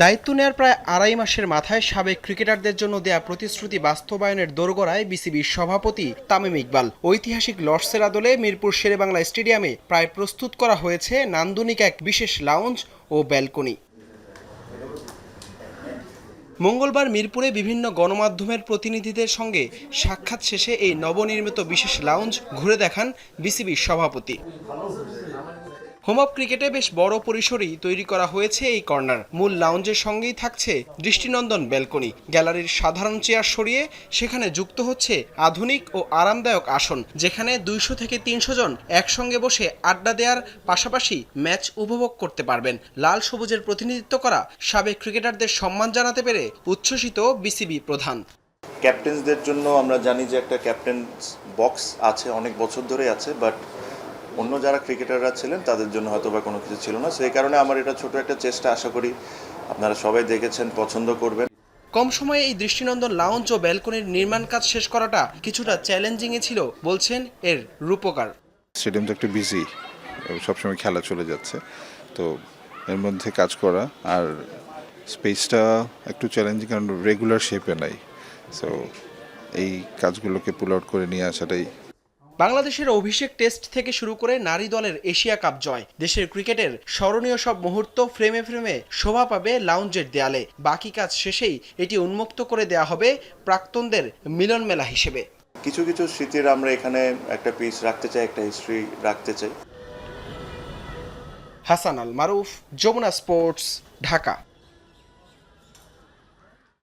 দায়িত্ব নেয়ার প্রায় আড়াই মাসের মাথায় সাবেক ক্রিকেটারদের জন্য দেয়া প্রতিশ্রুতি বাস্তবায়নের দোরগোড়ায় বিসিবির সভাপতি তামিম ইকবাল। ঐতিহাসিক লর্ডসের আদলে মিরপুর শেরেবাংলা স্টেডিয়ামে প্রায় প্রস্তুত করা হয়েছে নান্দনিক এক বিশেষ লাউঞ্জ ও ব্যালকনি। মঙ্গলবার মিরপুরে বিভিন্ন গণমাধ্যমের প্রতিনিধিদের সঙ্গে সাক্ষাৎ শেষে এই নবনির্মিত বিশেষ লাউঞ্জ ঘুরে দেখান বিসিবির সভাপতি। হোম অফ ক্রিকেটে বেশ বড় পরিসরেই তৈরি করা হয়েছে এই কর্নার। মূল লাউঞ্জের সঙ্গেই থাকছে দৃষ্টিনন্দন ব্যালকনি। গ্যালারির সাধারণ চেয়ার সরিয়ে সেখানে যুক্ত হচ্ছে আধুনিক ও আরামদায়ক আসন, যেখানে 200 থেকে 300 জন একসঙ্গে বসে আড্ডা দেওয়ার পাশাপাশি ম্যাচ উপভোগ করতে পারবেন। লাল সবুজের প্রতিনিধিত্ব করা সাবেক ক্রিকেটারদের সম্মান জানাতে পেরে উচ্ছ্বসিত বিসিবি প্রধান। ক্যাপ্টেন্সদের জন্য আমরা জানি যে একটা ক্যাপ্টেন্স বক্স আছে, অনেক বছর ধরে আছে, বাট অন্য যারা ক্রিকেটাররা ছিলেন তাদের জন্য হয়তো বা কোনো কিছু ছিল না। সেই কারণে আমার এটা ছোট একটা চেষ্টা, আশা করি আপনারা সবাই দেখেছেন, পছন্দ করবেন। কম সময়ে এই দৃষ্টিনন্দন লাউঞ্জ ও ব্যালকনির নির্মাণ কাজ শেষ করাটা কিছুটা চ্যালেঞ্জিংয়ে ছিল বলছেন এর রূপকার। স্টেডিয়ামটা একটু বিজি, সবসময় খেলা চলে যাচ্ছে, তো এর মধ্যে কাজ করা আর স্পেসটা একটু চ্যালেঞ্জিং, কারণ রেগুলার শেপে নাই। সো এই কাজগুলোকে পুল আউট করে নিয়ে আসাটাই। বাংলাদেশের অভিষেক টেস্ট থেকে শুরু করে নারী দলের এশিয়া কাপ জয়, দেশের ক্রিকেটের স্মরণীয় সব মুহূর্ত ফ্রেমে ফ্রেমে শোভা পাবে লাউঞ্জের দেয়ালে। বাকি কাজ শেষেই এটি উন্মুক্ত করে দেয়া হবে প্রাক্তনদের মিলন মেলা হিসেবে। কিছু কিছু স্মৃতির আমরা এখানে একটা পিস রাখতে চাই, একটা হিস্ট্রি রাখতে চাই। হাসান আল মারুফ, যমুনা স্পোর্টস, ঢাকা।